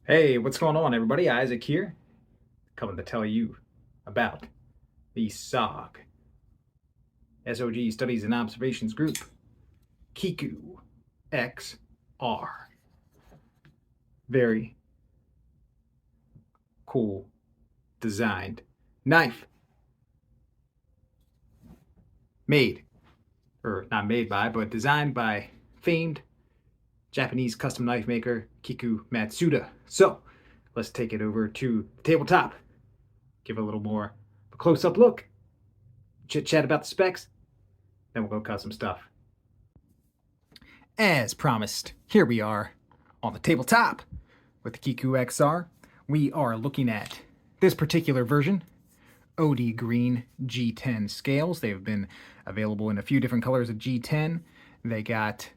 Hey, what's going on, everybody? Isaac here, coming to tell you about the SOG Studies and Observations Group Kiku XR. Very cool designed knife. Made, or not made by, but designed by famed Japanese custom knife maker Kiku Matsuda. So let's take it over to the tabletop, give a little more of a close-up look, chit chat about the specs, then we'll go cut some stuff. As promised, here we are on the tabletop with the Kiku XR. We are looking at this particular version, OD Green G10 scales. They've been available in a few different colors of G10. They got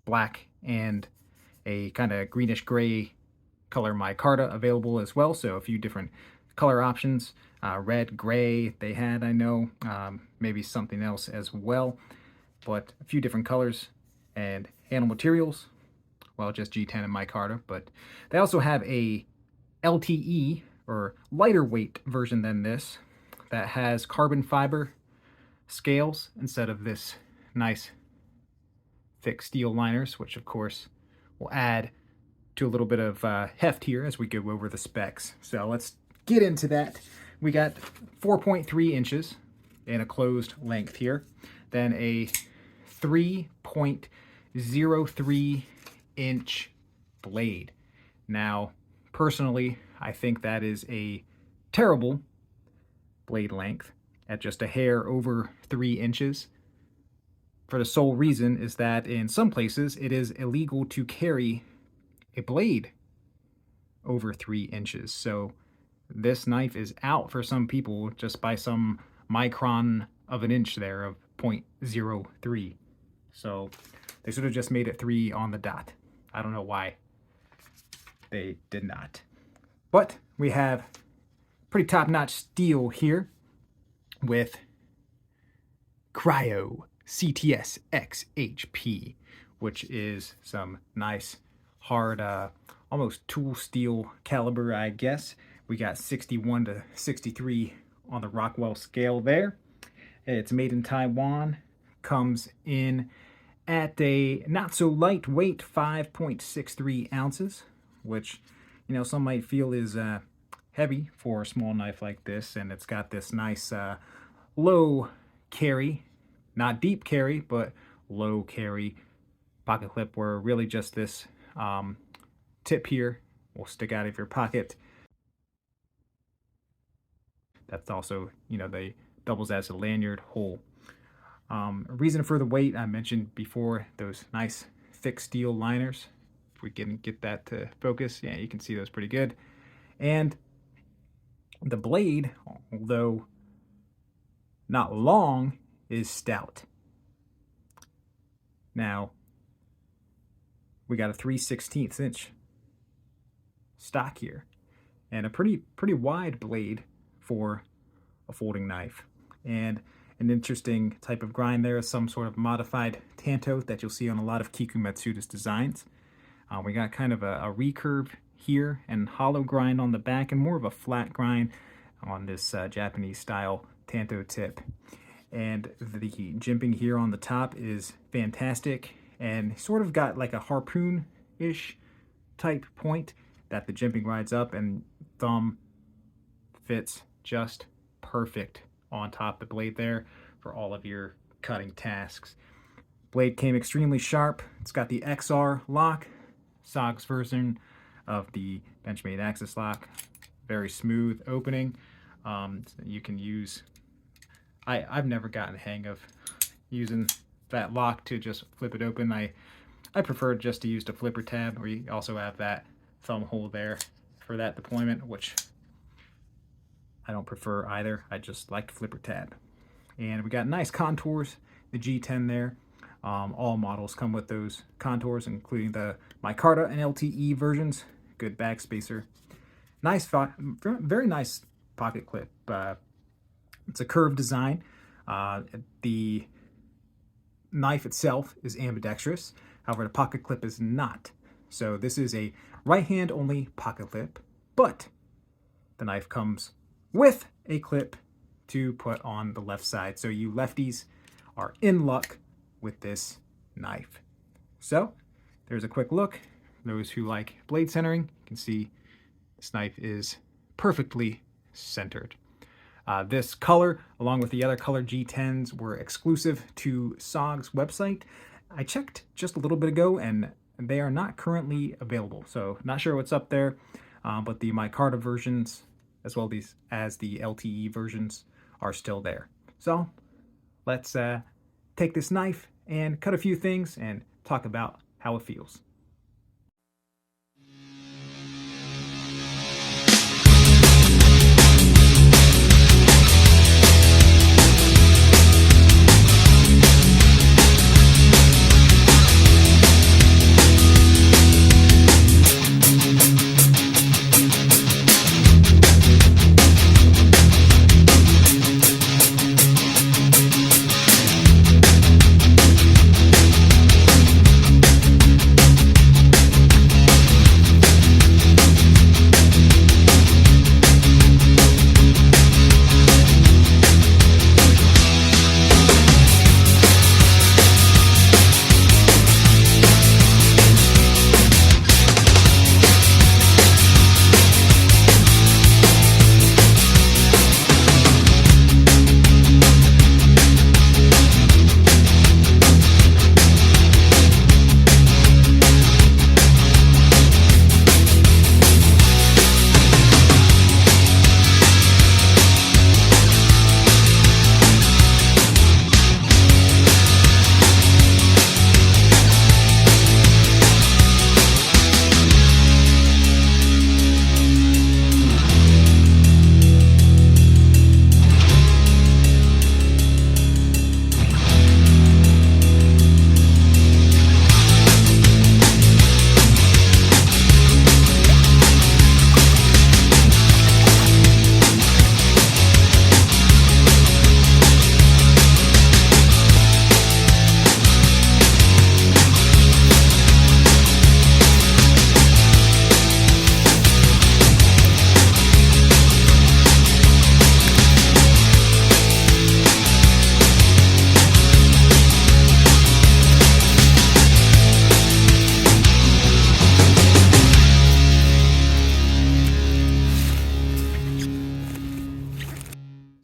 black and a kind of greenish gray color micarta available as well, so a few different color options. Red, gray they had, I know, maybe something else as well, but a few different colors and handle materials. Well, just G10 and micarta, but they also have a LTE, or lighter weight version than this, that has carbon fiber scales instead of this nice thick steel liners, which of course will add to a little bit of heft here as we go over the specs. So let's get into that. We got 4.3 inches in a closed length here, then a 3.03 inch blade. Now, personally, I think that is a terrible blade length at just a hair over 3 inches, for the sole reason is that in some places it is illegal to carry a blade over 3 inches. So this knife is out for some people just by some micron of an inch there of 0.03. So they should have just made it 3 on the dot. I don't know why they did not. But we have pretty top-notch steel here with Cryo CTS XHP, which is some nice hard, almost tool steel caliber, I guess. We got 61 to 63 on the Rockwell scale there. It's made in Taiwan, comes in at a not so lightweight 5.63 ounces, which, you know, some might feel is heavy for a small knife like this. And it's got this nice low carry, not deep carry, but low carry pocket clip, where really just this tip here will stick out of your pocket. That's also, you know, they doubles as a lanyard hole. Reason for the weight, I mentioned before, those nice thick steel liners. If we can get that to focus, yeah, you can see those pretty good. And the blade, although not long, is stout. Now, we got a 3/16 inch stock here, and a pretty wide blade for a folding knife. And an interesting type of grind there is some sort of modified tanto that you'll see on a lot of Kiku Matsuda's designs. We got kind of a recurve here and hollow grind on the back, and more of a flat grind on this Japanese style tanto tip. And the jimping here on the top is fantastic, and sort of got like a harpoon-ish type point that the jimping rides up, and thumb fits just perfect on top of the blade there for all of your cutting tasks. Blade came extremely sharp. It's got the XR lock, SOG's version of the Benchmade Axis lock. Very smooth opening. So you can use, I've never gotten the hang of using that lock to just flip it open. I prefer just to use the flipper tab, where you also have that thumb hole there for that deployment, which I don't prefer either. I just like the flipper tab. And we got nice contours, the G10 there. All models come with those contours, including the micarta and LTE versions. Good backspacer. Nice, very nice pocket clip. It's a curved design. The knife itself is ambidextrous. However, the pocket clip is not. So this is a right hand only pocket clip, but the knife comes with a clip to put on the left side. So you lefties are in luck with this knife. So there's a quick look. Those who like blade centering, you can see this knife is perfectly centered. This color, along with the other color G10s, were exclusive to SOG's website. I checked just a little bit ago, and they are not currently available. So not sure what's up there, but the micarta versions, as well as the LTE versions, are still there. So let's take this knife and cut a few things and talk about how it feels.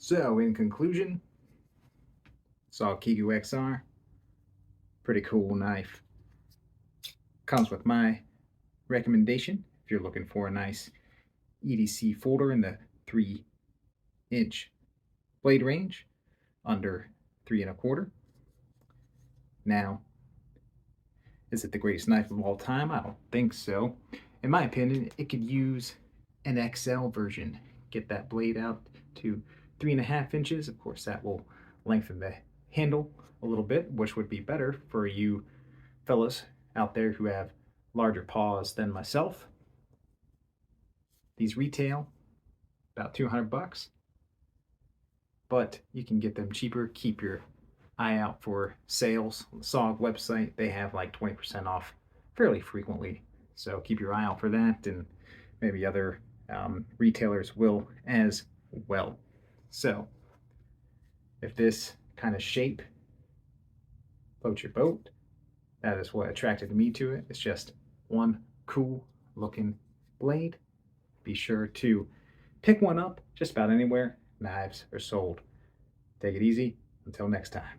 So in conclusion, SOG Kiku XR, pretty cool knife. Comes with my recommendation if you're looking for a nice EDC folder in the 3-inch blade range, under 3 1/4. Now, is it the greatest knife of all time? I don't think so. In my opinion, it could use an XL version. Get that blade out to 3 1/2 inches. Of course, that will lengthen the handle a little bit, which would be better for you fellas out there who have larger paws than myself. These retail about $200, but you can get them cheaper. Keep your eye out for sales on the SOG website. They have like 20% off fairly frequently, so keep your eye out for that, and maybe other retailers will as well. So if this kind of shape floats your boat, that is what attracted me to it. It's just one cool looking blade. Be sure to pick one up just about anywhere knives are sold. Take it easy. Until next time.